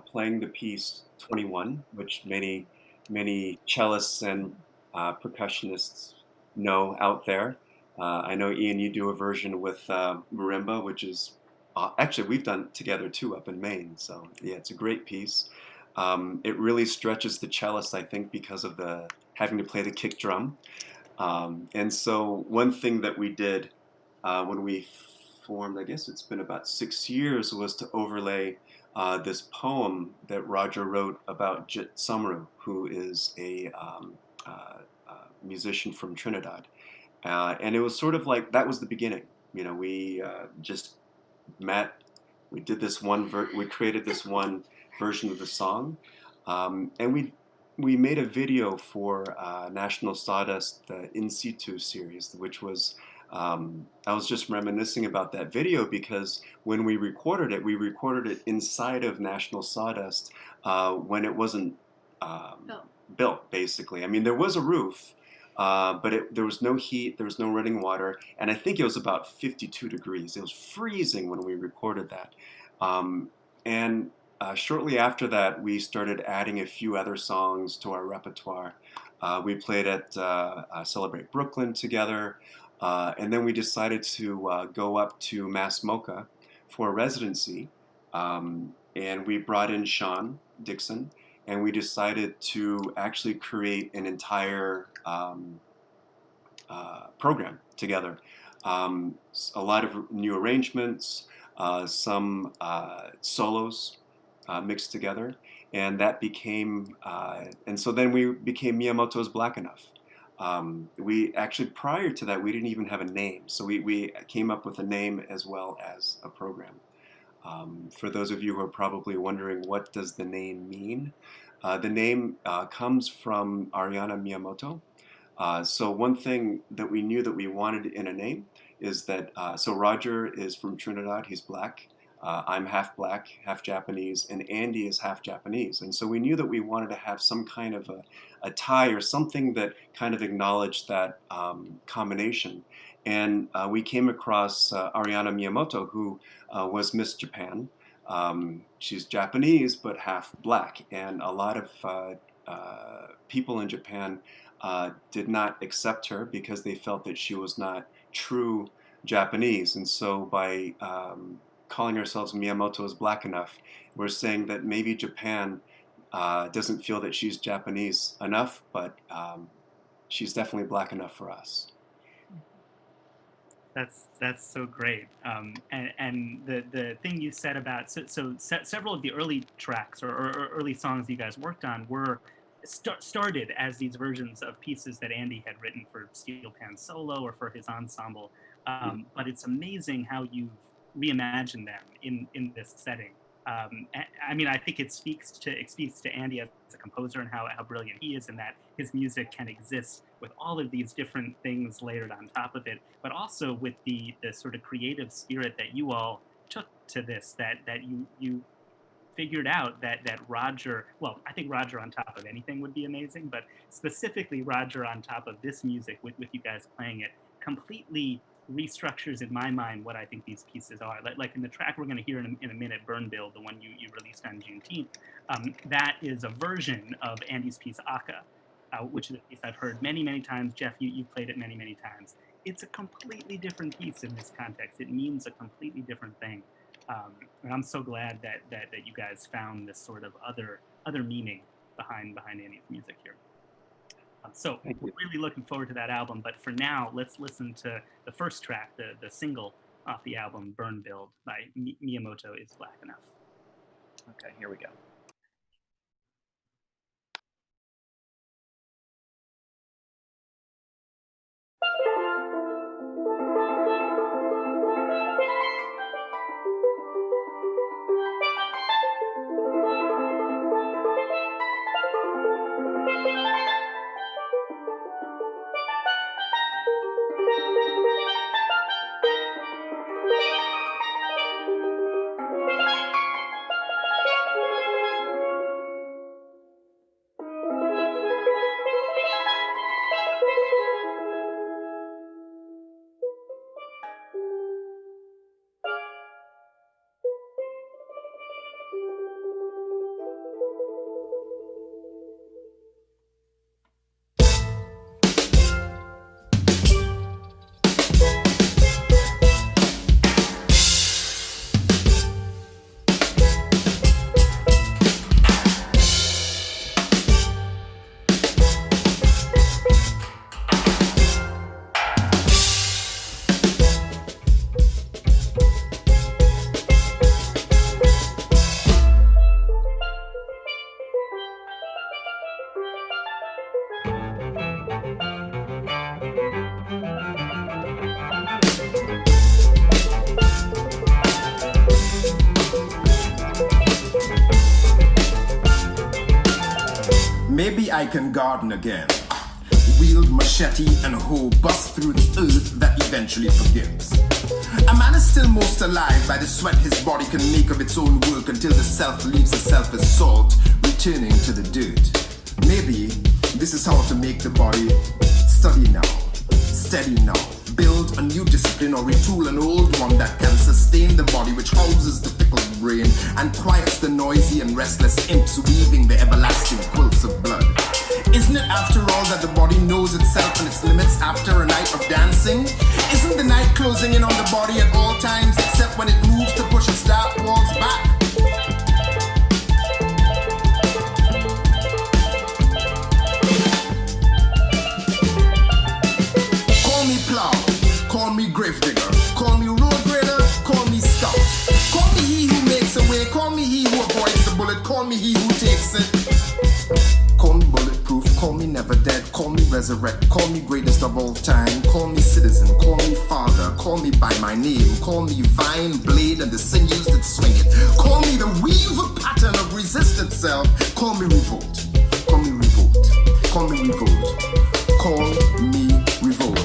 playing the piece 21, which many cellists and percussionists know out there. I know, Ian, you do a version with marimba, which is actually we've done together too up in Maine. So yeah, it's a great piece. It really stretches the cellist, I think, because of the having to play the kick drum. And so one thing that we did when we formed, I guess it's been about 6 years, was to overlay this poem that Roger wrote about Jit Sumru, who is a musician from Trinidad. And it was sort of like, that was the beginning. We just met, we did this we created this one version of the song, and we made a video for National Sawdust, the In Situ series, which was, I was just reminiscing about that video because when we recorded it inside of National Sawdust when it wasn't built, basically. I mean, there was a roof, but there was no heat, there was no running water, and I think it was about 52 degrees. It was freezing when we recorded that. And shortly after that, we started adding a few other songs to our repertoire. We played at Celebrate Brooklyn together. And then we decided to go up to Mass MoCA for residency. And we brought in Sean Dixon, and we decided to actually create an entire program together. A lot of new arrangements, some solos mixed together, and that became, and so then we became Miyamoto's Black Enough. We actually, prior to that, we didn't even have a name, so we came up with a name as well as a program. For those of you who are probably wondering, what does the name mean? The name comes from Ariana Miyamoto. So one thing that we knew that we wanted in a name is that, so Roger is from Trinidad, he's black. I'm half black, half Japanese, and Andy is half Japanese. And so we knew that we wanted to have some kind of a tie or something that kind of acknowledged that combination. And we came across Ariana Miyamoto, who was Miss Japan. She's Japanese, but half black. And a lot of people in Japan did not accept her because they felt that she was not true Japanese. And so by calling ourselves Miyamoto is Black Enough, we're saying that maybe Japan doesn't feel that she's Japanese enough, but she's definitely black enough for us. That's so great. And the thing you said about, several of the early tracks or early songs you guys worked on were started as these versions of pieces that Andy had written for Steel Pan Solo or for his ensemble. But it's amazing how you've reimagined them in this setting. I mean, I think it speaks to Andy as a composer and how brilliant he is, and that his music can exist with all of these different things layered on top of it, but also with the sort of creative spirit that you all took to this, that you figured out that Roger, well, I think Roger on top of anything would be amazing, but specifically Roger on top of this music with you guys playing it completely restructures in my mind what I think these pieces are. Like in the track we're going to hear in a minute, Burn Build, the one you released on Juneteenth, that is a version of Andy's piece Aka, which is a piece I've heard many, many times. Jeff, you played it many, many times. It's a completely different piece in this context. It means a completely different thing. And I'm so glad that you guys found this sort of other meaning behind Andy's music here. So we're really looking forward to that album. But for now, let's listen to the first track, the single off the album, Burn Build by Miyamoto is Black Enough. Okay, here we go. Maybe I can garden again. Wield machete and hoe, bust through the earth that eventually forgives. A man is still most alive by the sweat his body can make of its own work until the self leaves the self as salt, returning to the dirt. Maybe this is how to make the body study now, steady now, build a new discipline or retool an old one that can sustain the body which houses the fickled brain and quiets the noisy and restless imps weaving the everlasting quilts of blood. Isn't it after all that the body knows itself and its limits after a night of dancing? Isn't the night closing in on the body at all times except when it moves to push its dark walls back? Call me plow, call me gravedigger, call me road grader, call me scout. Call me he who makes a way, call me he who avoids the bullet, call me he who takes it. Call me bulletproof, call me never dead, call me resurrect, call me greatest of all time, call me citizen, call me father, call me by my name, call me vine, blade, and the sinews that swing it. Call me the weaver pattern of resist itself, call me revolt, call me revolt, call me revolt, call me revolt.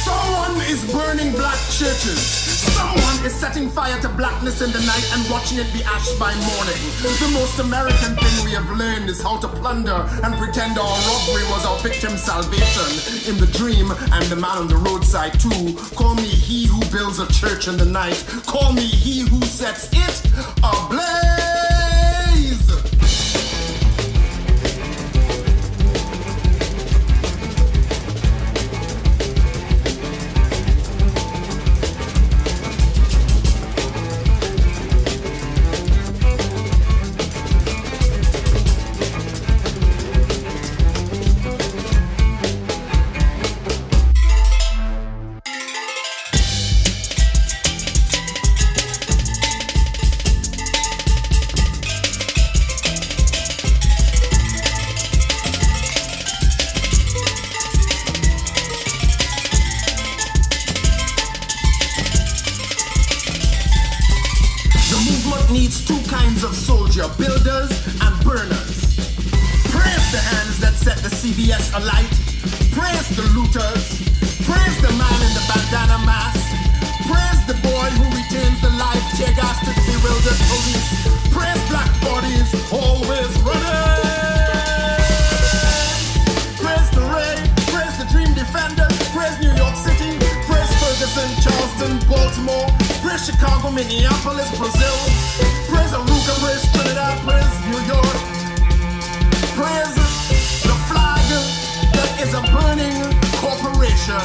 Someone is burning black churches. Someone is setting fire to blackness in the night and watching it be ash by morning. The most American thing we have learned is how to plunder and pretend our robbery was our victim's salvation. In the dream, I'm the man on the roadside too. Call me he who builds a church in the night. Call me he who sets it ablaze. Needs two kinds of soldier, builders and burners. Praise the hands that set the CVS alight. Praise the looters. Praise the man in the bandana mask. Praise the boy who retains the live tear gas to the bewildered police. Praise black bodies always running. Praise the Ray. Praise the Dream Defender. Praise New York City. Praise Ferguson, Charleston, Baltimore. Praise Chicago, Minneapolis, Brazil. Praise Aruca, praise Trinidad, praise New York. Praise the flag that is a burning corporation.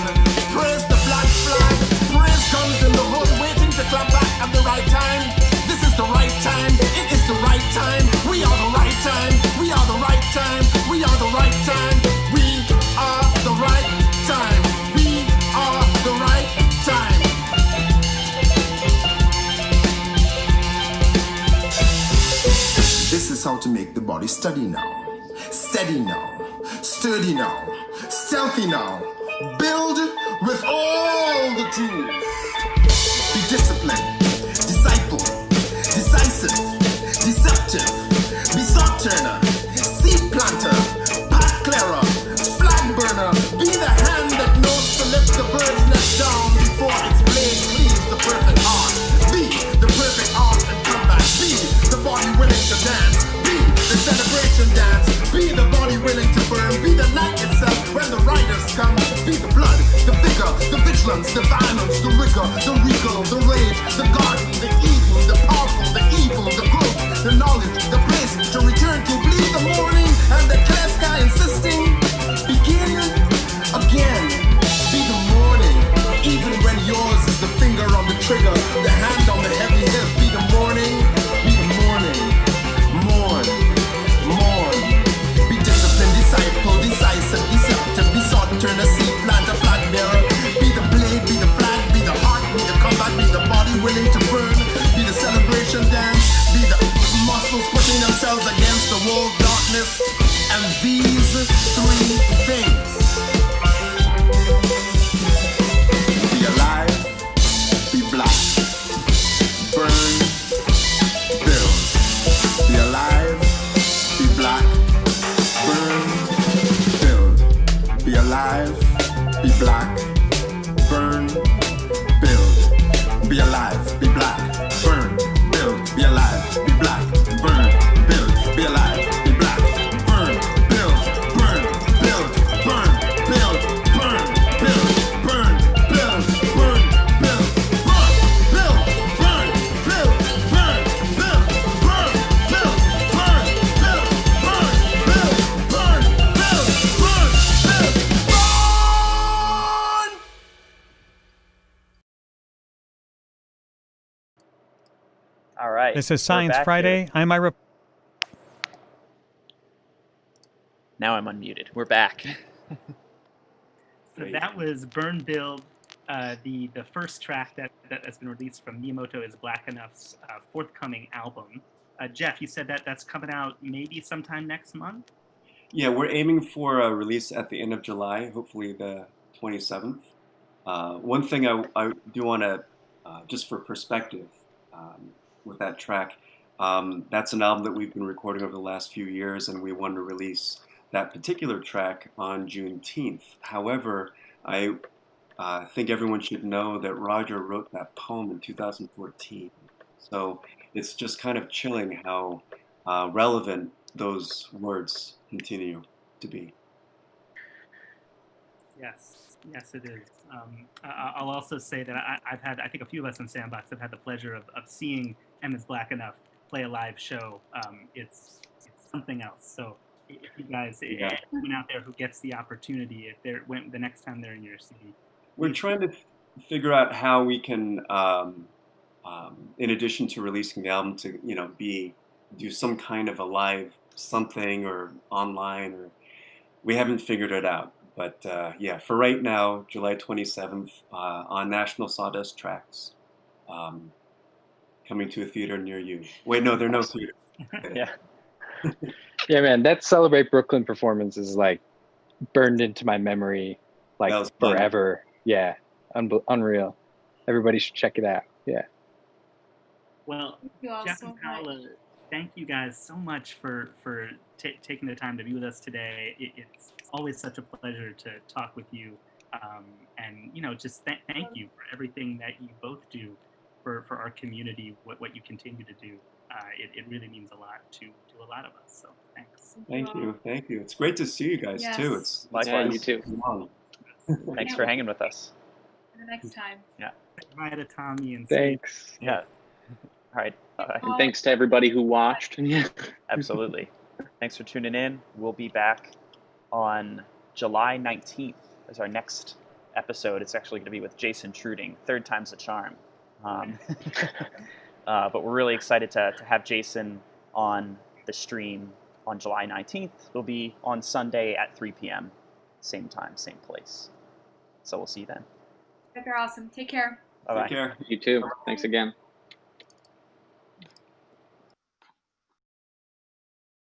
Praise the black flag. Praise guns in the hood waiting to clap back at the right time. This is the right time. It is the right time. We are the right time. We are the right time. We are the right time. We are the right time. We are the right time. This is how to make the body steady now. Steady now. Sturdy now. Stealthy now. Build with all the tools. Be disciplined. Disciple. Decisive. Deceptive. Be sock turner. Seed planter. Path clearer. Flag burner. Be the hand that knows to lift the bird's nest down before its blade cleaves the perfect art. Be the perfect art and combat. Be the body willing to dance. Be the celebration dance. Be the body willing to burn. Be the night itself when the riders come. Be the blood, the vigor, the vigilance, the violence, the rigor, the regal, the rage, the garden, the evil, the powerful, the evil, the good, the knowledge, the place to return to. Bleed the morning and the clear sky insisting. Begin again. Be the morning, even when yours is the finger on the trigger, the hand on the heavy hip. Be the morning. Be the morning. Mourn. Mourn. Be disciplined, disciple, decisive, deceptive. Be sought, turn a seed, plant a flag bearer. Be the blade, be the flag, be the heart, be the combat, be the body willing to burn. Be the celebration dance. Be the muscles pushing themselves against the wall of darkness. And these three things. Be alive, be black, burn, build. Be alive, be black, burn, build. Be alive, be black, burn, build. Be alive, be black, burn, build. Be alive, be black, burn, build. Be alive, be black, burn, build, burn, build, burn, build, burn, build, burn, build, burn, build, right. This is We're Science back Friday. here. I'm Ira. Now I'm unmuted. We're back. So that was Burn Build, the first track that has been released from Miyamoto is Black Enough's forthcoming album. Jeff, you said that's coming out maybe sometime next month? Yeah, we're aiming for a release at the end of July, hopefully the 27th. One thing I do want to, just for perspective, with that track, that's an album that we've been recording over the last few years, and we wanted to release that particular track on Juneteenth. However, I think everyone should know that Roger wrote that poem in 2014. So it's just kind of chilling how relevant those words continue to be. Yes, it is. I'll also say that I've had, I think a few of us in Sandbox have had the pleasure of seeing M is Black Enough play a live show. It's something else. So if you guys, anyone out there who gets the opportunity, if they're the next time they're in your city, we're trying to figure out how we can, in addition to releasing the album, to do some kind of a live something or online, or we haven't figured it out. But yeah, for right now, July 27th on National Sawdust Tracks, coming to a theater near you. Wait, no, there are no theaters. Yeah. Yeah, man, that Celebrate Brooklyn performance is like burned into my memory like forever. Yeah, unreal. Everybody should check it out. Yeah. Well, Jeff and Paola, thank you guys so much for taking the time to be with us today. It's always such a pleasure to talk with you, and just thank you for everything that you both do for our community. What you continue to do, it really means a lot to a lot of us. So thanks. Thank you. It's great to see you guys too. It's likewise. You too. Thanks for hanging with us. The next time. Say hi to Tommy and thanks. Yeah. All right. And thanks to everybody who watched. Yeah. Absolutely. Thanks for tuning in. We'll be back on July 19th as our next episode. It's actually going to be with Jason Truding. Third time's a charm. But we're really excited to have Jason on the stream on July 19th. It'll be on Sunday at 3 p.m. Same time, same place. So we'll see you then. You're awesome. Take care. Bye-bye. Take care. You too. Thanks again.